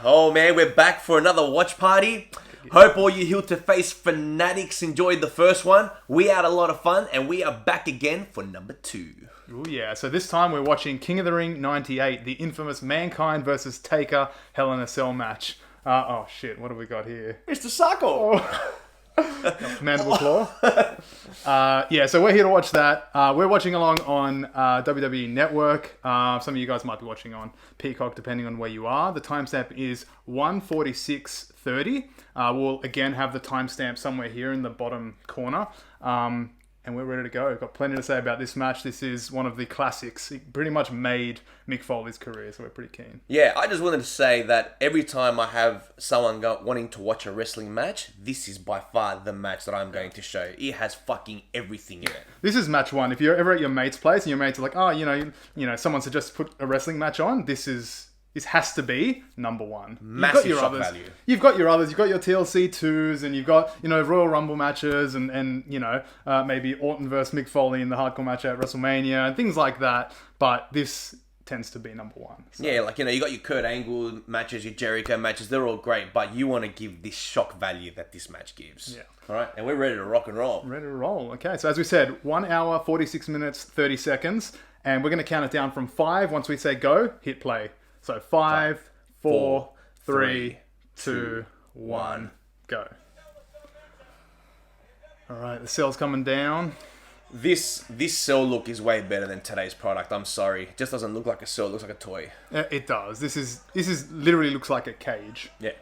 Oh man, we're back for another watch party. Hope all you heel to face fanatics enjoyed the first one. We had a lot of fun and we are back again for number 2. Oh yeah, so this time we're watching King of the Ring 98, the infamous Mankind versus Taker Hell in a Cell match. Oh shit, what have we got here? Mr. Sacco! Oh. Mandible claw. Yeah, so we're here to watch that. We're watching along on WWE Network. Some of you guys might be watching on Peacock, depending on where you are. The timestamp is 1:46:30. We'll again have the timestamp somewhere here in the bottom corner. And we're ready to go. Got plenty to say about this match. This is one of the classics. It pretty much made Mick Foley's career, so we're pretty keen. Yeah, I just wanted to say that every time I have someone wanting to watch a wrestling match, this is by far the match that I'm going to show. It has fucking everything in it. This is match one. If you're ever at your mate's place and your mates are like, oh, you know, someone suggests put a wrestling match on, this has to be number one. Massive shock value. You've got your others. You've got your TLC 2s, and you've got, Royal Rumble matches, and maybe Orton versus Mick Foley in the hardcore match at WrestleMania, and things like that. But this tends to be number one. So. Yeah, you got your Kurt Angle matches, your Jericho matches. They're all great, but you want to give this shock value that this match gives. Yeah. All right, and we're ready to rock and roll. Ready to roll. Okay, so as we said, 1 hour, 46 minutes, 30 seconds, and we're going to count it down from 5. Once we say go, hit play. So 5, 4, 3, 2, 1, go. All right, the cell's coming down. This cell look is way better than today's product. I'm sorry, it just doesn't look like a cell. It looks like a toy. It does. This is literally looks like a cage. Yeah.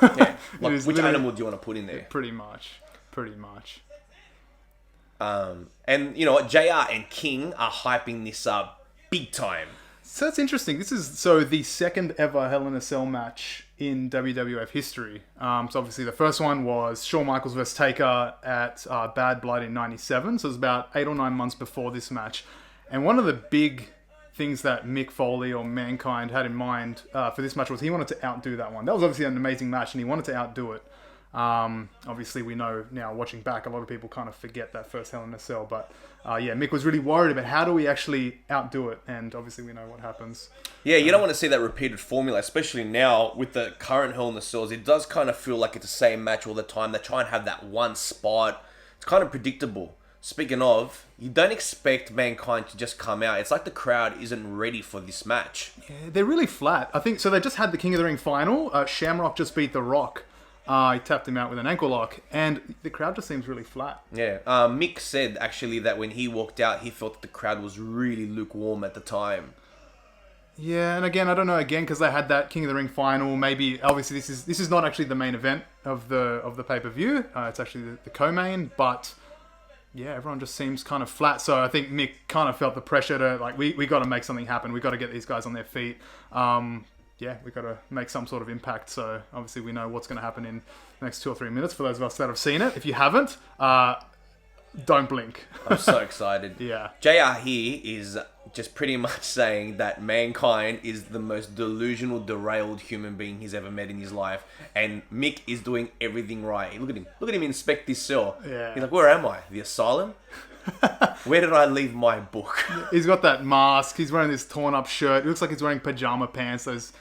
Yeah. Which animal do you want to put in there? Pretty much. And you know what? JR and King are hyping this up big time. So that's interesting. This is the second ever Hell in a Cell match in WWF history. So obviously the first one was Shawn Michaels versus Taker at Bad Blood in '97. So it was about 8 or 9 months before this match. And one of the big things that Mick Foley or Mankind had in mind for this match was he wanted to outdo that one. That was obviously an amazing match, and he wanted to outdo it. Obviously we know now, watching back, a lot of people kind of forget that first Hell in a Cell, but Mick was really worried about how do we actually outdo it, and obviously we know what happens. Yeah, you don't want to see that repeated formula, especially now with the current Hell in the Cells. It does kind of feel like it's the same match all the time. They try and have that one spot. It's kind of predictable. Speaking of, you don't expect Mankind to just come out. It's like the crowd isn't ready for this match. Yeah, they're really flat. I think so. They just had the King of the Ring final. Shamrock just beat The Rock. He tapped him out with an ankle lock, and the crowd just seems really flat. Yeah, Mick said actually that when he walked out, he felt that the crowd was really lukewarm at the time. Yeah, and again, I don't know, because they had that King of the Ring final. Maybe obviously this is not actually the main event of the pay-per-view. It's actually the co-main, but yeah, everyone just seems kind of flat. So I think Mick kind of felt the pressure to we got to make something happen. We got to get these guys on their feet. We've got to make some sort of impact. So obviously we know what's going to happen in the next 2 or 3 minutes for those of us that have seen it. If you haven't, don't blink. I'm so excited. Yeah. JR here is just pretty much saying that Mankind is the most delusional, derailed human being he's ever met in his life. And Mick is doing everything right. Look at him. Look at him inspect this cell. Yeah. He's like, where am I? The asylum? Where did I leave my book? He's got that mask. He's wearing this torn up shirt. It looks like he's wearing pajama pants. Those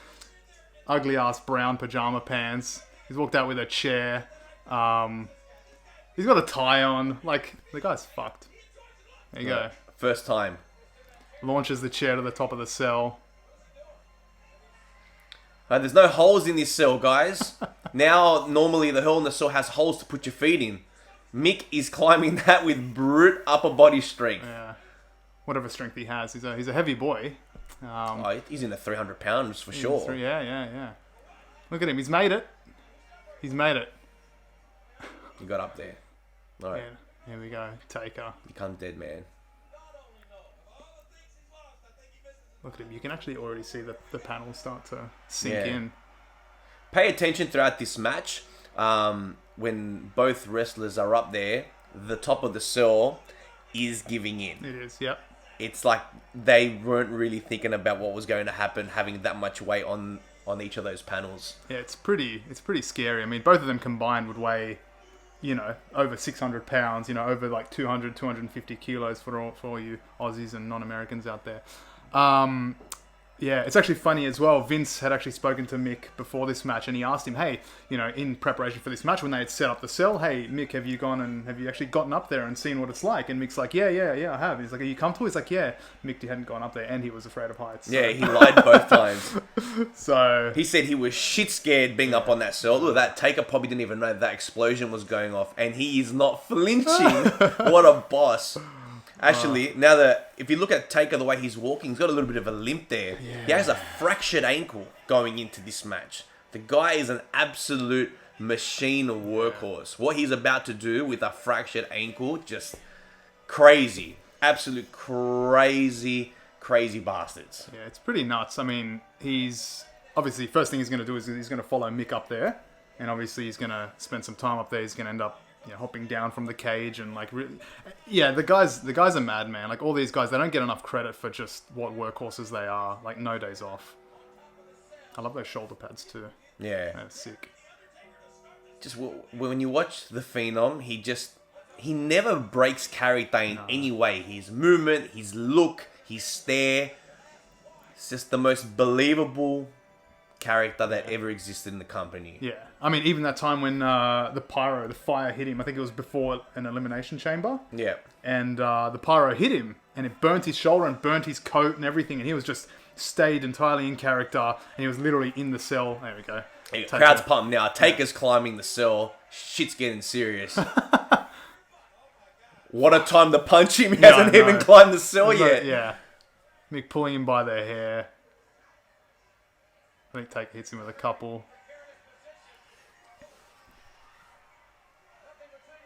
ugly ass brown pajama pants. He's walked out with a chair. He's got a tie on. The guy's fucked. There you go. First time. Launches the chair to the top of the cell. There's no holes in this cell, guys. Now, normally the Hell in the Cell has holes to put your feet in. Mick is climbing that with brute upper body strength. Yeah. Whatever strength he has. He's a heavy boy. He's in the 300 pounds for sure. Yeah. Look at him. He's made it. He got up there. All right. Yeah, here we go. Taker. Become dead man. Look at him. You can actually already see the panels start to sink in. Pay attention throughout this match. When both wrestlers are up there, the top of the cell is giving in. It is, yep. It's like they weren't really thinking about what was going to happen, having that much weight on each of those panels. Yeah, it's pretty scary. I mean, both of them combined would weigh, over 600 pounds, over 200, 250 kilos for all you Aussies and non-Americans out there. Yeah, it's actually funny as well. Vince had actually spoken to Mick before this match, and he asked him, hey, in preparation for this match, when they had set up the cell, hey, Mick, have you actually gotten up there and seen what it's like? And Mick's like, yeah, I have. He's like, are you comfortable? He's like, yeah. Mick hadn't gone up there, and he was afraid of heights. So. Yeah, he lied both times. So he said he was shit scared being up on that cell. Look at that. Taker probably didn't even know that explosion was going off, and he is not flinching. What a boss. Actually, now that if you look at Taker, the way he's walking, he's got a little bit of a limp there. Yeah. He has a fractured ankle going into this match. The guy is an absolute machine workhorse. What he's about to do with a fractured ankle, just crazy. Absolute crazy bastards. Yeah, it's pretty nuts. I mean, he's obviously, first thing he's going to do is he's going to follow Mick up there. And obviously he's going to spend some time up there. He's going to end up hopping down from the cage and really, the guys are mad, man. Like all these guys, they don't get enough credit for just what workhorses they are. Like no days off. I love those shoulder pads too. Yeah, they're sick. Just when you watch the Phenom, he never breaks character in any way. His movement, his look, his stare. It's just the most believable character that ever existed in the company. Yeah. I mean, even that time when the fire hit him, I think it was before an elimination chamber. Yeah. And the pyro hit him, and it burnt his shoulder and burnt his coat and everything, and he was just stayed entirely in character, and he was literally in the cell. There we go. Hey, crowd's pumped now. Taker's climbing the cell. Shit's getting serious. What a time to punch him. He hasn't even climbed the cell yet. Yeah. Mick pulling him by the hair. I think Taker hits him with a couple.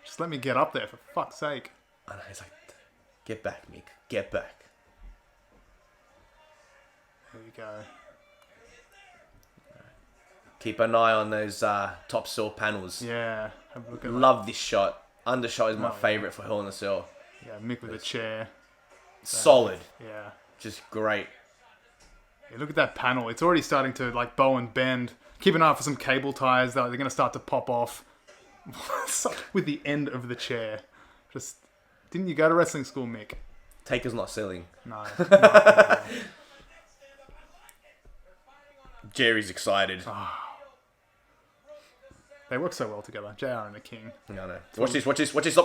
Just let me get up there, for fuck's sake. I know, he's like, get back, Mick. Get back. There you go. Keep an eye on those top cell panels. Yeah. Have a look at Love this shot. Undershot is my favourite for Hell in a Cell. Yeah, Mick with a chair. Solid. Yeah. Just great. Yeah, look at that panel. It's already starting to bow and bend. Keep an eye out for some cable ties. They're going to start to pop off. With the end of the chair. Didn't you go to wrestling school, Mick? Taker's not selling. No. Jerry's excited. They work so well together. JR and the King. No. Watch this.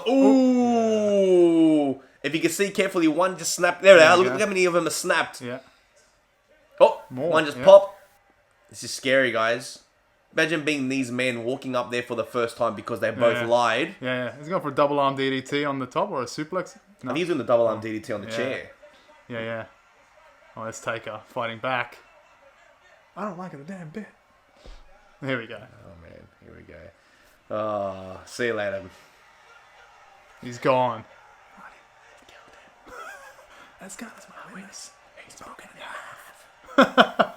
Ooh! If you can see carefully, one just snapped. There they are. Look how many of them are snapped. Yeah. Oh, more. One just popped. This is scary, guys. Imagine being these men walking up there for the first time because they both lied. Yeah. He's going for a double arm DDT on the top or a suplex. No. And he's doing the double arm DDT on the chair. Yeah. Oh, that's Taker fighting back. I don't like it a damn bit. Here we go. Oh, man. Here we go. Oh, see you later. He's gone. That's my witness. He's broken in half.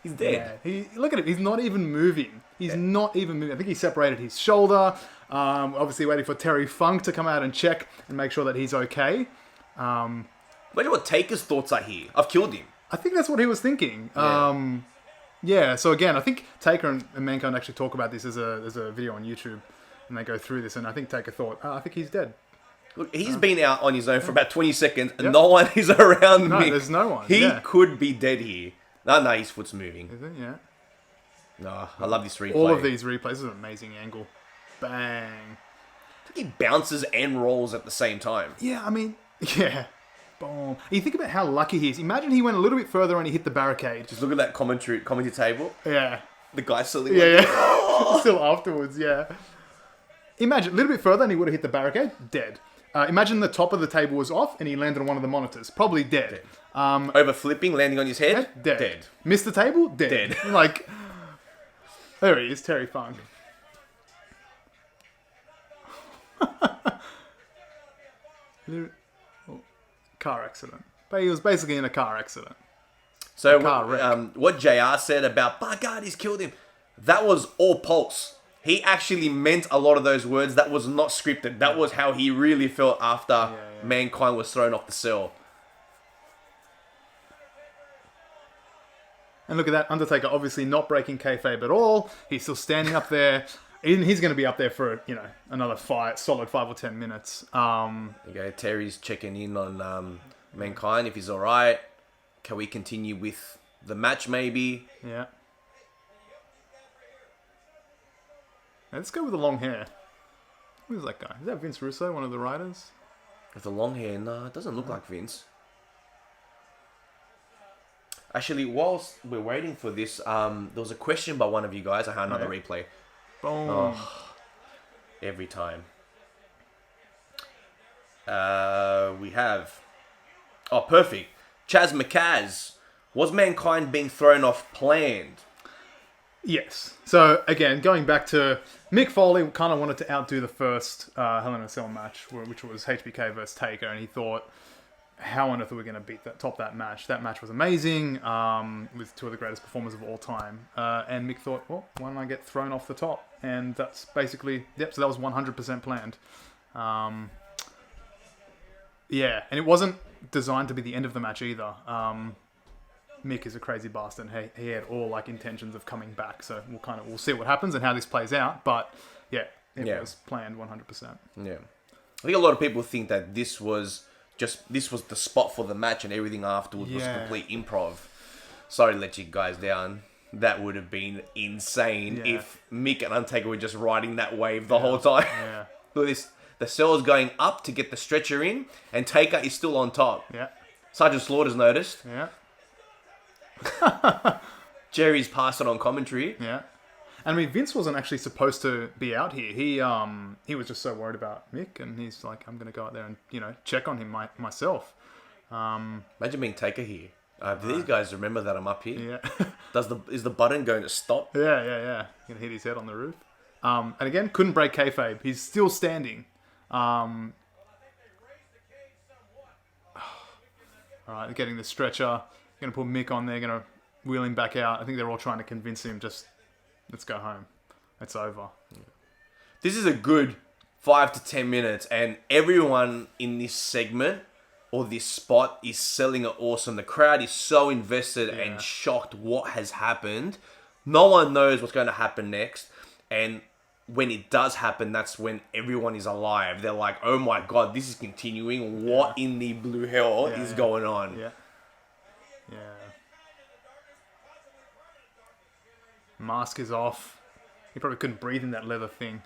He's dead. Yeah. Look at him. He's not even moving. He's not even moving. I think he separated his shoulder. Obviously waiting for Terry Funk to come out and check and make sure that he's okay. Imagine what Taker's thoughts are here. I've killed him. I think that's what he was thinking. So again, I think Taker and Mankind actually talk about this. There's a video on YouTube, and they go through this, and I think Taker thought, I think he's dead. Look, he's been out on his own for about 20 seconds, and no one is around me. No, there's no one. He could be dead here. No, his foot's moving. Is it? Yeah. No, I love this replay. All of these replays. This is an amazing angle. Bang. I think he bounces and rolls at the same time. Yeah, I mean, yeah. Boom. You think about how lucky he is. Imagine he went a little bit further and he hit the barricade. Just look at that commentary table. Yeah. The guy still... Still afterwards, yeah. Imagine, a little bit further and he would have hit the barricade. Dead. Imagine the top of the table was off and he landed on one of the monitors. Probably dead. Over flipping, landing on his head? Dead. Missed the table? Dead. There he is, Terry Funk. Car accident. But he was basically in a car accident. So what JR said about, by God, he's killed him, that was all pulse. He actually meant a lot of those words. That was not scripted. That was how he really felt after Mankind was thrown off the cell. And look at that, Undertaker obviously not breaking kayfabe at all. He's still standing up there. He's going to be up there for, another solid 5 or 10 minutes. Okay, Terry's checking in on Mankind, if he's alright, can we continue with the match maybe? Yeah. Let's go with the long hair. Who's that guy? Is that Vince Russo, one of the writers? With the long hair? No, it doesn't look like Vince. Actually, whilst we're waiting for this, there was a question by one of you guys. I had another replay. Boom. Oh, every time. We have... Oh, perfect. Chaz McCaz. Was Mankind being thrown off planned? Yes. So, again, going back to... Mick Foley kind of wanted to outdo the first Hell in a Cell match, which was HBK versus Taker, and he thought, how on earth are we going to top that match? That match was amazing, with two of the greatest performers of all time. And Mick thought, well, why don't I get thrown off the top? And that's basically... Yep, so that was 100% planned. Yeah, and it wasn't designed to be the end of the match either. Mick is a crazy bastard. He had all intentions of coming back, so we'll see what happens and how this plays out. But yeah, it was planned 100%. Yeah, I think a lot of people think that this was the spot for the match, and everything afterwards was complete improv. Sorry to let you guys down. That would have been insane if Mick and Undertaker were just riding that wave the whole time. Yeah. Look at this. The cell is going up to get the stretcher in, and Taker is still on top. Yeah. Sergeant Slaughter's noticed. Yeah. Jerry's passed it on commentary. Yeah. And I mean, Vince wasn't actually supposed to be out here. He was just so worried about Mick, and he's like, I'm going to go out there and, check on him myself. Imagine being Taker here. Do these guys remember that I'm up here? Yeah. Is the button going to stop? Yeah. Going to hit his head on the roof. And again, couldn't break kayfabe. He's still standing. Alright, they're getting the stretcher. Going to put Mick on there. Going to wheel him back out. I think they're all trying to convince him, just, let's go home. It's over. This is a good 5 to 10 minutes, and everyone in this segment or this spot is selling it awesome. The crowd is so invested and shocked what has happened. No one knows what's going to happen next, and when it does happen, that's when everyone is alive. They're like, oh my god, this is continuing. What in the blue hell is going on? Yeah. Mask is off. He probably couldn't breathe in that leather thing.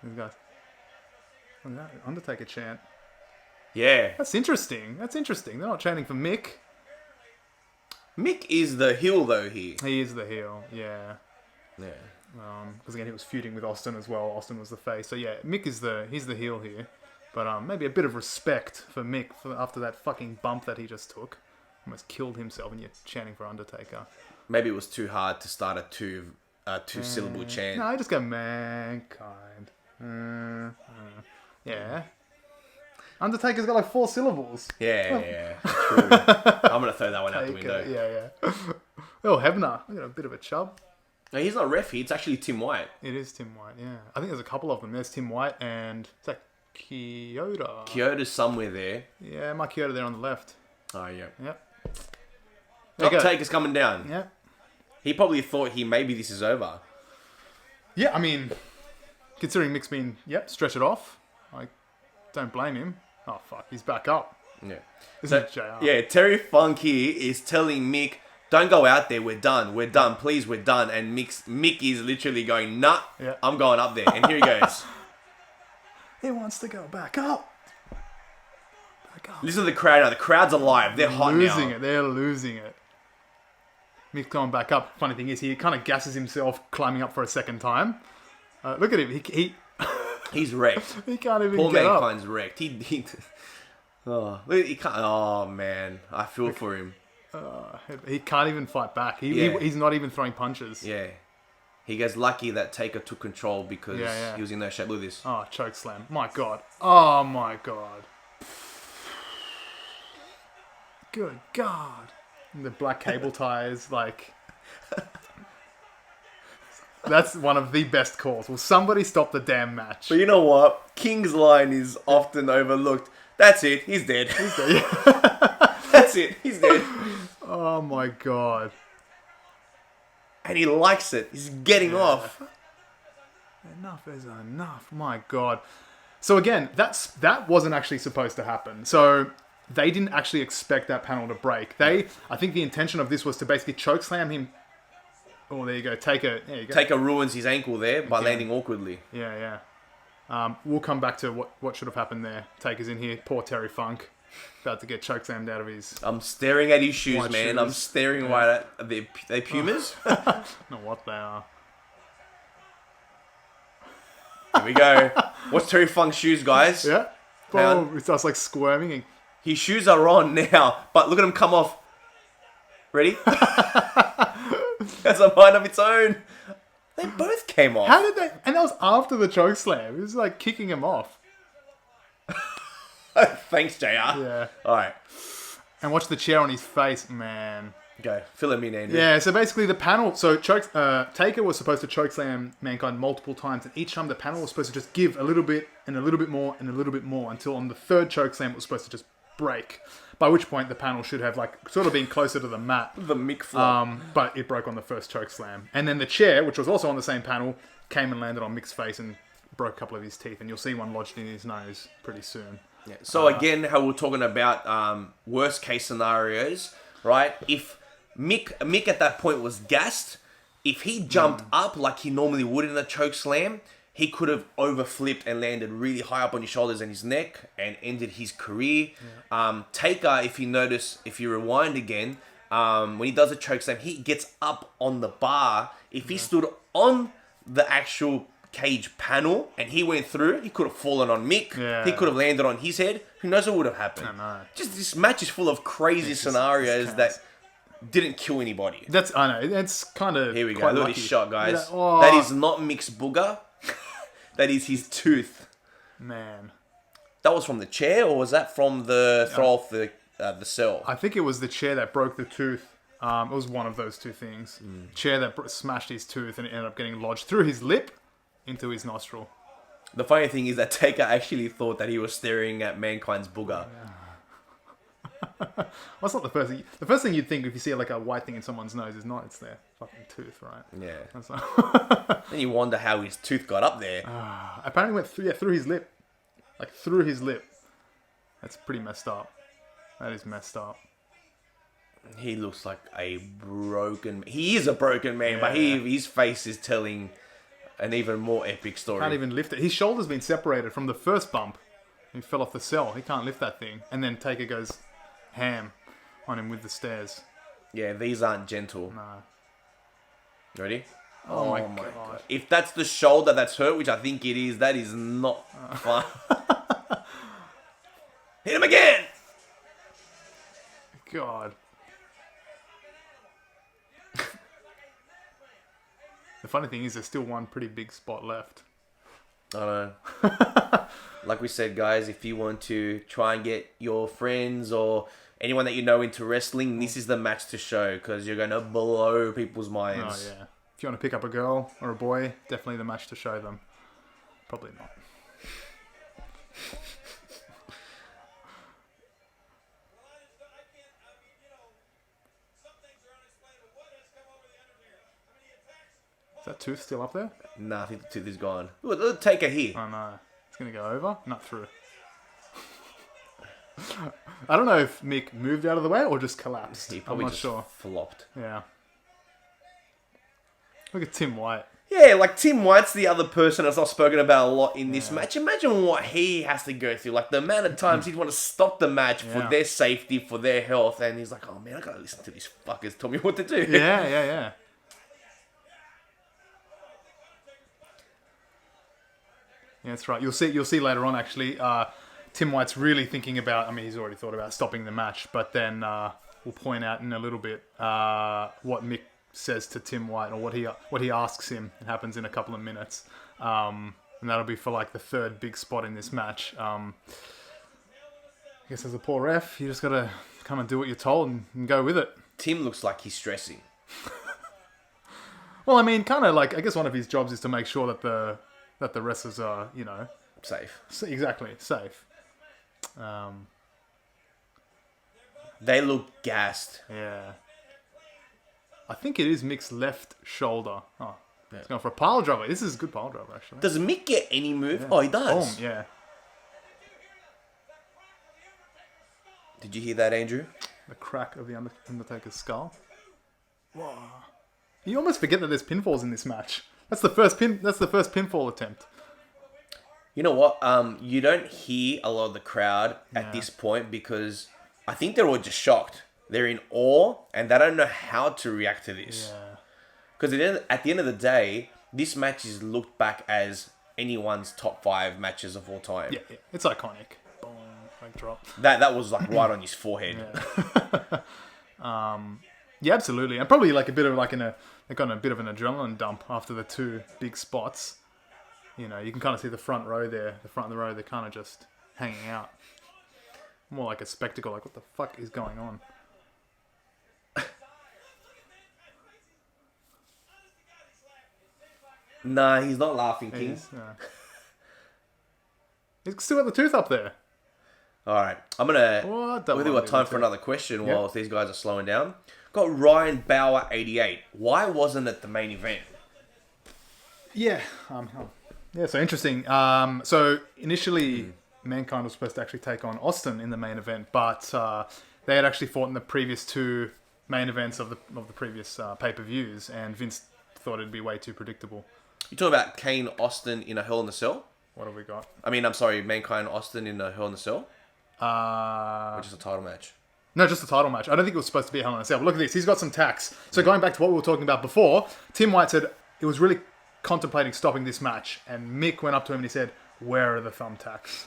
These guys. Oh, that Undertaker chant. Yeah. That's interesting. They're not chanting for Mick. Mick is the heel though here. He is the heel, yeah. Yeah. Because again, he was feuding with Austin as well. Austin was the face. So yeah, Mick is he's the heel here. But maybe a bit of respect for Mick after that fucking bump that he just took. Almost killed himself, and you're chanting for Undertaker. Maybe it was too hard to start a two-syllable chant. No, I just go Mankind. Yeah. Undertaker's got 4 syllables. Yeah, true. I'm gonna throw that one out the window. Yeah. Oh, Hebner. I got a bit of a chub. No, he's not ref here. It's actually Tim White. It is Tim White, yeah. I think there's a couple of them. There's Tim White and... Is that Kyoto? Kyoto's somewhere there. Yeah, my Kyoto there on the left. Oh, yeah. Yep. Top Taker's coming down. Yeah. He probably thought maybe this is over. Yeah, I mean, considering Mick's been, stretch it off, I don't blame him. Oh, fuck, he's back up. Yeah. Isn't it JR? Yeah, Terry Funk here is telling Mick, don't go out there, we're done, please, we're done. And Mick is literally going, nah, I'm going up there. And here he goes. He wants to go back up. Listen to the crowd now. The crowd's alive. They're hot now. They're losing it. Mick's going back up. Funny thing is, he kind of gasses himself climbing up for a second time. Look at him. He's wrecked. He can't even Poor get up. Mankind's wrecked. He can't. Oh, man. I feel for him. He can't even fight back. He's not even throwing punches. Yeah. He gets lucky that Taker took control because he was in no shape. Look at this. Oh, chokeslam. My God. Oh, my God. Good God. And the black cable ties, that's one of the best calls. Will somebody stop the damn match? But you know what? King's line is often overlooked. That's it. He's dead. That's it. He's dead. Oh my God. And he likes it. He's getting off. Enough is enough. My God. So again, that wasn't actually supposed to happen. So they didn't actually expect that panel to break. I think the intention of this was to basically chokeslam him. Oh, there you go. There you go. Taker ruins his ankle there by landing awkwardly. Yeah. We'll come back to what should have happened there. Taker's in here. Poor Terry Funk. About to get chokeslammed out of his... I'm staring at his shoes, man. shoes. I'm staring right at... They Pumas? Not what they are. Here we go. What's Terry Funk's shoes, guys? Yeah. Oh, it starts like squirming. And... His shoes are on now, but look at him come off. Ready? Has a mind of its own. They both came off. How did they... And that was after the chokeslam. It was like kicking him off. Thanks, JR. Yeah. Alright. And watch the chair on his face, man. Go. Fill him in, Andrew. Yeah, so basically the panel... So Taker was supposed to chokeslam Mankind multiple times, and each time the panel was supposed to just give a little bit, and a little bit more, and a little bit more, until on the third chokeslam it was supposed to just break. By which point the panel should have like sort of been closer to the mat. The Mick Foley. But it broke on the first chokeslam. And then the chair, which was also on the same panel, came and landed on Mick's face and broke a couple of his teeth. And you'll see one lodged in his nose pretty soon. Yeah. So again, how we're talking about worst case scenarios, right? If Mick at that point was gassed, if he jumped up like he normally would in a choke slam, he could have overflipped and landed really high up on his shoulders and his neck and ended his career. Yeah. Taker, if you rewind again, when he does a choke slam, he gets up on the bar. If he stood on the actual cage panel and he went through, he could have fallen on Mick. Yeah. He could have landed on his head. Who knows what would have happened? I know. Just this match is full of crazy scenarios that didn't kill anybody. I know. It's kind of... Here we go. Look at his shot, guys. Like, oh. That is not Mick's booger. That is his tooth. Man. That was from the chair, or was that from the throw off the cell? I think it was the chair that broke the tooth. It was one of those two things. Chair that smashed his tooth and it ended up getting lodged through his lip into his nostril. The funny thing is that Taker actually thought that he was staring at Mankind's booger. That's not the first thing. The first thing you'd think if you see like a white thing in someone's nose is not. It's their fucking tooth, right? Yeah. Then you wonder how his tooth got up there. Apparently went through his lip. Like through his lip. That's pretty messed up. That is messed up. He looks like a broken... He is a broken man, but his face is telling an even more epic story. Can't even lift it. His shoulder's been separated from the first bump. He fell off the cell. He can't lift that thing. And then Taker goes ham on him with the stairs. Yeah, these aren't gentle. No. Ready? Oh my God. If that's the shoulder that's hurt, which I think it is, that is not fun. Hit him again! God. The funny thing is there's still one pretty big spot left. I know. Like we said, guys, if you want to try and get your friends or anyone that you know into wrestling, this is the match to show because you're going to blow people's minds. Oh, yeah. If you want to pick up a girl or a boy, definitely the match to show them. Probably not. Is that tooth still up there? Nah, I think the tooth is gone. Look, Taker here. Oh no. It's going to go over, not through. I don't know if Mick moved out of the way or just collapsed. He probably I'm not just sure. flopped. Yeah. Look at Tim White. Yeah, like Tim White's the other person that's not spoken about a lot in this match. Imagine what he has to go through. Like the amount of times he'd want to stop the match for their safety, for their health. And he's like, oh man, I gotta listen to these fuckers tell me what to do. Yeah. Yeah, that's right. You'll see later on, actually, Tim White's really thinking about... I mean, he's already thought about stopping the match, but then we'll point out in a little bit what Mick says to Tim White, or what he asks him. It happens in a couple of minutes. And that'll be for, like, the third big spot in this match. I guess as a poor ref, you just got to kind of do what you're told and go with it. Tim looks like he's stressing. Well, I mean, kind of like... I guess one of his jobs is to make sure that the wrestlers are, you know... Safe. Exactly, safe. They look gassed. Yeah. I think it is Mick's left shoulder. Oh, he's going for a pile driver. This is a good pile driver, actually. Does Mick get any move? Yeah. Oh, he does. Boom, yeah. Did you hear that, Andrew? The crack of the Undertaker's skull. Whoa. You almost forget that there's pinfalls in this match. That's the first pinfall attempt. You know what? You don't hear a lot of the crowd at this point because I think they're all just shocked. They're in awe and they don't know how to react to this. Yeah. Because at the end of the day, this match is looked back as anyone's top 5 matches of all time. Yeah, it's iconic. Boom, like drop. That was like right on his forehead. Yeah, absolutely, and probably like a bit of like they got a bit of an adrenaline dump after the 2 big spots. You know, you can kind of see the front row there, the front of the row. They're kind of just hanging out, more like a spectacle. Like, what the fuck is going on? Nah, he's not laughing, King. He's still got the tooth up there. All right, we've got time for another question while these guys are slowing down. Got Ryan Bauer 88. Why wasn't it the main event? Yeah, so interesting. So initially, Mankind was supposed to actually take on Austin in the main event, but they had actually fought in the previous 2 main events of the previous pay-per-views, and Vince thought it'd be way too predictable. You talking about Kane Austin in a Hell in a Cell? What have we got? I mean, I'm sorry, Mankind Austin in a Hell in a Cell? Which is a title match. No, just a title match. I don't think it was supposed to be a Hell in a Cell. But look at this. He's got some tacks. So going back to what we were talking about before, Tim White said it was really contemplating stopping this match. And Mick went up to him and he said, "Where are the thumbtacks?"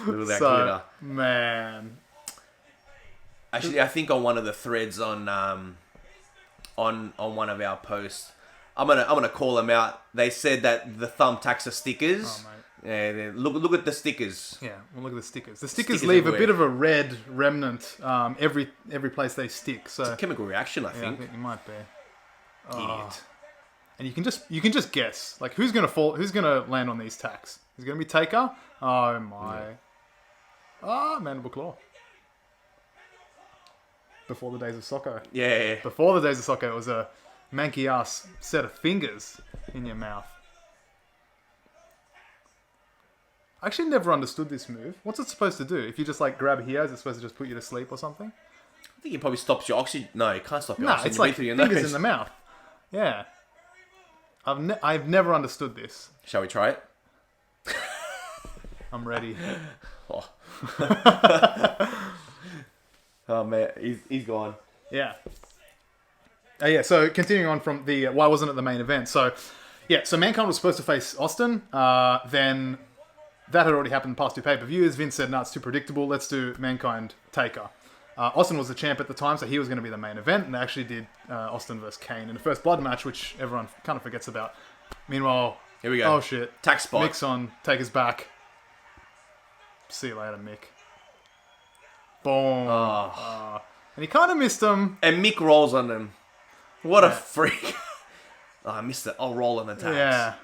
Little that glitter. Man. Actually, I think on one of the threads on one of our posts, I'm gonna call them out. They said that the thumbtacks are stickers. Oh, mate. Yeah, look at the stickers. Yeah, well, look at the stickers. The stickers leave everywhere. A bit of a red remnant every place they stick. So it's a chemical reaction, I think. I think it might be. Idiot. And you can just guess like who's gonna land on these tacks. Is it gonna be Taker? Oh my! Mandible Claw. Before the days of Socko. Yeah. Before the days of Socko, it was a manky ass set of fingers in your mouth. I actually never understood this move. What's it supposed to do? If you just like grab here, is it supposed to just put you to sleep or something? I think it probably stops your oxygen. No, it can't stop your oxygen. No, it's like your fingers nose. in the mouth. Yeah. I've never understood this. Shall we try it? I'm ready. Oh man, he's gone. Yeah. So continuing on from the why wasn't it the main event? So Mankind was supposed to face Austin. Then that had already happened in the past 2 pay-per-views. Vince said, "No, it's too predictable. Let's do Mankind Taker." Austin was the champ at the time, so he was going to be the main event, and they actually did Austin versus Kane in the first blood match, which everyone kind of forgets about. Meanwhile, here we go. Oh shit! Tack spot. Mick's on Taker's back. See you later, Mick. Boom. And he kind of missed him. And Mick rolls on him. What a freak. I missed it. I'll roll on the tacks. Yeah.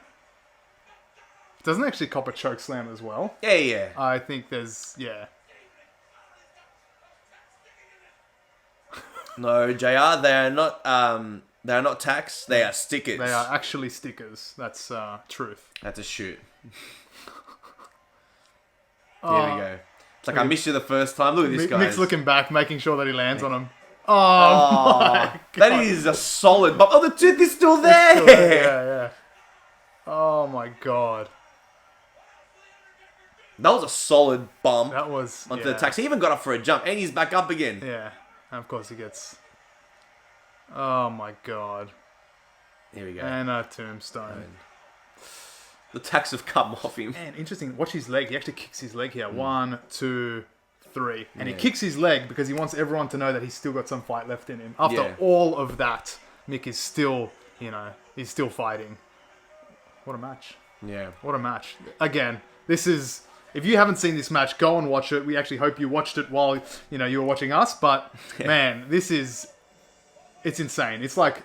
Doesn't actually cop a chokeslam as well. Yeah. I think there's, No, JR, they are not tacks. They are stickers. They are actually stickers. That's truth. That's a shoot. Here we go. It's like I missed you the first time. Look at this guy. Mick's looking back, making sure that he lands on him. Oh my God. That is a solid bump. Oh, the tooth is still there. Still there. Yeah. Oh my God. That was a solid bump. That was onto the tacks. He even got up for a jump, and he's back up again. Yeah, and of course he gets. Oh my God. Here we go. And a tombstone. The tacks have come off him. And interesting, watch his leg. He actually kicks his leg here. 1, 2, 3. And he kicks his leg because he wants everyone to know that he's still got some fight left in him. After all of that, Mick is still, he's still fighting. What a match. Yeah. What a match. Again, this is... If you haven't seen this match, go and watch it. We actually hope you watched it while, you were watching us. But, man, this is... It's insane. It's like...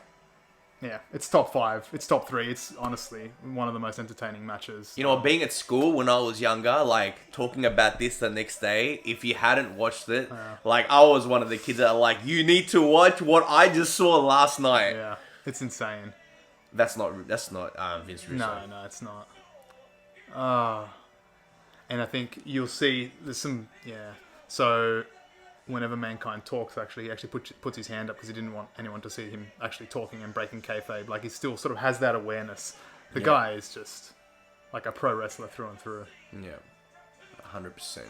Yeah, it's top 5. It's top 3. It's honestly one of the most entertaining matches. You know, being at school when I was younger, like, talking about this the next day, if you hadn't watched it, like, I was one of the kids that are like, you need to watch what I just saw last night. Yeah, it's insane. That's not Vince Russo. No, it's not. And I think you'll see there's some So whenever Mankind talks, he actually puts his hand up because he didn't want anyone to see him actually talking and breaking kayfabe. Like, he still sort of has that awareness. The guy is just like a pro wrestler through and through. Yeah, 100%.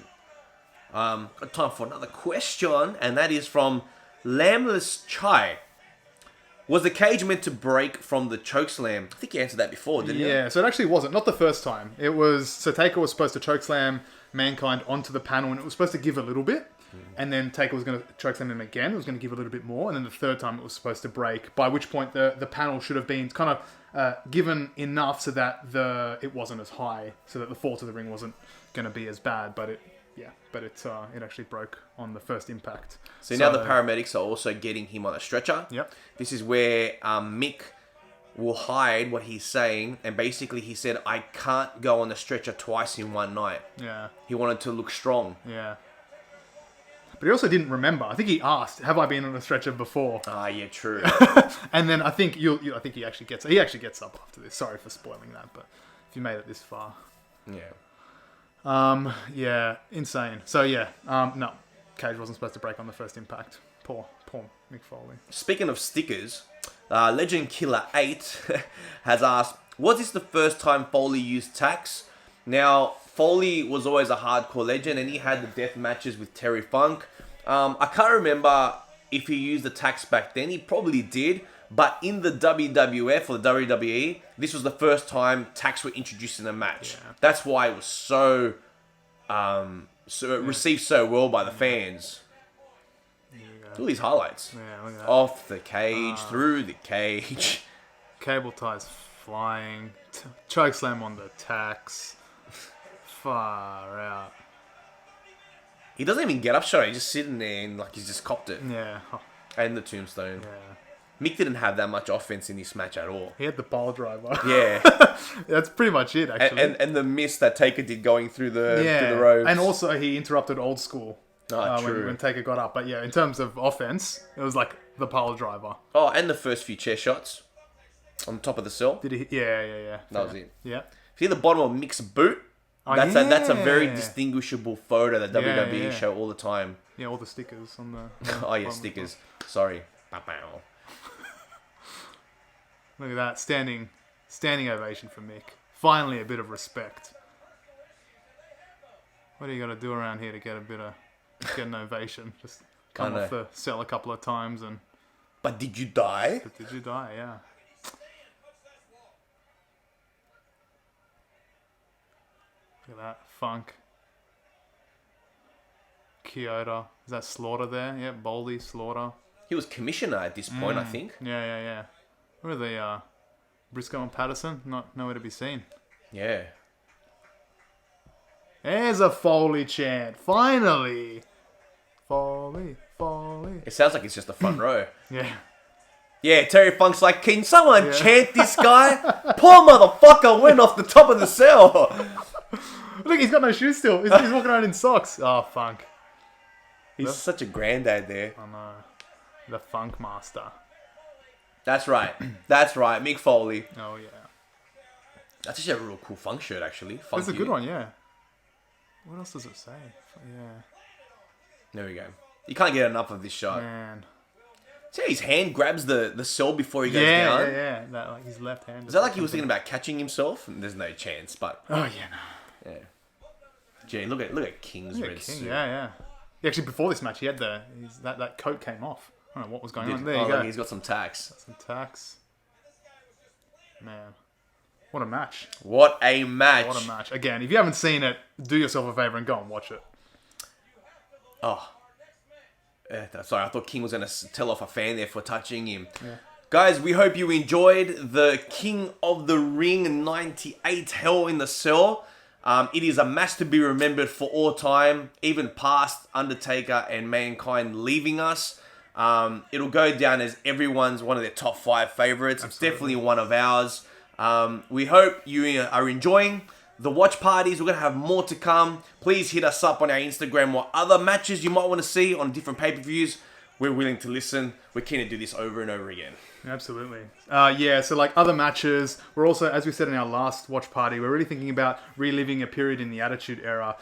Got time for another question, and that is from Lambless Chai. Was the cage meant to break from the chokeslam? I think you answered that before, didn't you? Yeah, so it actually wasn't. Not the first time. It was... So Taker was supposed to chokeslam Mankind onto the panel, and it was supposed to give a little bit. And then Taker was going to chokeslam him again. It was going to give a little bit more. And then the third time it was supposed to break. By which point the panel should have been kind of given enough so that it wasn't as high. So that the fall to the ring wasn't going to be as bad. But it actually broke on the first impact. So now the paramedics are also getting him on a stretcher. Yep. This is where Mick will hide what he's saying. And basically he said, I can't go on the stretcher twice in one night. Yeah. He wanted to look strong. Yeah. But he also didn't remember. I think he asked, "Have I been on a stretcher before?" Ah, yeah, true. And then I think I think he actually gets up after this. Sorry for spoiling that, but if you made it this far, Yeah. insane. So no, cage wasn't supposed to break on the first impact. Poor Mick Foley. Speaking of stickers, Legend Killer 8 has asked, was this the first time Foley used tacks? Now, Foley was always a hardcore legend, and he had the death matches with Terry Funk. I can't remember if he used the tacks back then. He probably did. But in the WWF or the WWE, this was the first time tacks were introduced in a match. Yeah. That's why it was so received so well by the fans. Look at these highlights. Yeah, look at that. Off the cage, through the cage. Cable ties flying. Chokeslam on the tacks. Far out. He doesn't even get up straight. He's just sitting there and like he's just copped it. Yeah. And the tombstone. Yeah. Mick didn't have that much offense in this match at all. He had the piledriver. Yeah. That's pretty much it, actually. And the miss that Taker did going through the ropes. And also he interrupted Old School True. when Taker got up. But yeah, in terms of offense, it was like the piledriver. Oh, and the first few chair shots on top of the cell. Did he? Yeah. That was it. Yeah. See the bottom of Mick's boot? Oh, That's a very yeah. distinguish,able photo that WWE yeah. show all the time. Yeah, all the stickers on the... Oh yeah, stickers. Sorry. Bow. Look at that. Standing ovation for Mick. Finally a bit of respect. What do you got to do around here to get an ovation? Just come off the cell a couple of times and... But did you die? But did you die? Yeah. Look at that. Funk. Kyoto. Is that Slaughter there? Yeah, Boldy, Slaughter. He was commissioner at this point, I think. Yeah. Where are they? Briscoe and Patterson? Nowhere to be seen. Yeah. There's a Foley chant. Finally. Foley. It sounds like it's just the front row. Yeah. Yeah, Terry Funk's like, can someone chant this guy? Poor motherfucker went off the top of the cell. Look, he's got no shoes still. He's walking around in socks. Oh, Funk. He's such a granddad there. I know. The Funk Master. That's right. Mick Foley. Oh, yeah. That's actually a real cool Funk shirt, actually. That's a good one, yeah. What else does it say? Yeah. There we go. You can't get enough of this shot. Man. See how his hand grabs the cell before he goes down? Yeah. That, like his left hand. Is that like he was thinking about catching himself? There's no chance, but... Oh, yeah, no. Yeah. Gee, look at King's red suit. Yeah. Actually, before this match, he had that coat came off. I don't know what was going on. There you go. Look, he's got some tacks. Some tacks. Man. What a match. What a match. What a match. Again, if you haven't seen it, do yourself a favour and go and watch it. Oh. Sorry, I thought King was going to tell off a fan there for touching him. Yeah. Guys, we hope you enjoyed the King of the Ring 98 Hell in the Cell. It is a match to be remembered for all time, even past Undertaker and Mankind leaving us. It'll go down as everyone's one of their top 5 favourites. It's definitely one of ours. We hope you are enjoying the watch parties. We're going to have more to come. Please hit us up on our Instagram what other matches you might want to see on different pay-per-views. We're willing to listen. We're keen to do this over and over again. Absolutely. So like other matches, we're also, as we said in our last watch party, we're really thinking about reliving a period in the Attitude Era.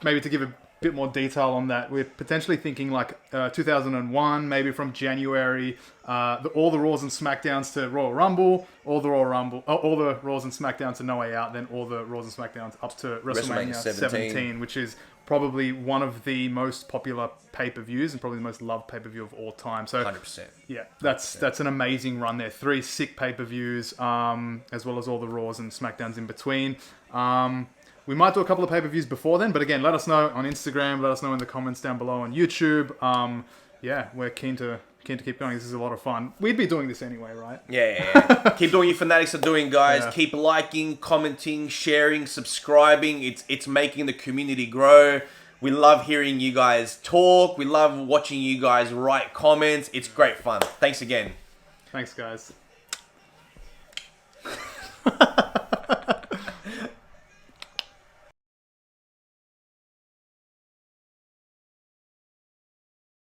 Maybe to give a bit more detail on that. We're potentially thinking like 2001, maybe from January, all the Raws and SmackDowns to Royal Rumble, all the Royal Rumble, all the Raws and SmackDowns to No Way Out, then all the Raws and SmackDowns up to WrestleMania 17, which is probably one of the most popular pay-per-views and probably the most loved pay-per-view of all time. So 100%. Yeah, that's an amazing run there. 3 sick pay-per-views, as well as all the Raws and SmackDowns in between. We might do a couple of pay-per-views before then, but again, let us know on Instagram. Let us know in the comments down below on YouTube. Yeah, we're keen to keep going. This is a lot of fun. We'd be doing this anyway, right? Yeah. Keep doing what fanatics are doing, guys. Yeah. Keep liking, commenting, sharing, subscribing. It's making the community grow. We love hearing you guys talk. We love watching you guys write comments. It's great fun. Thanks again. Thanks, guys.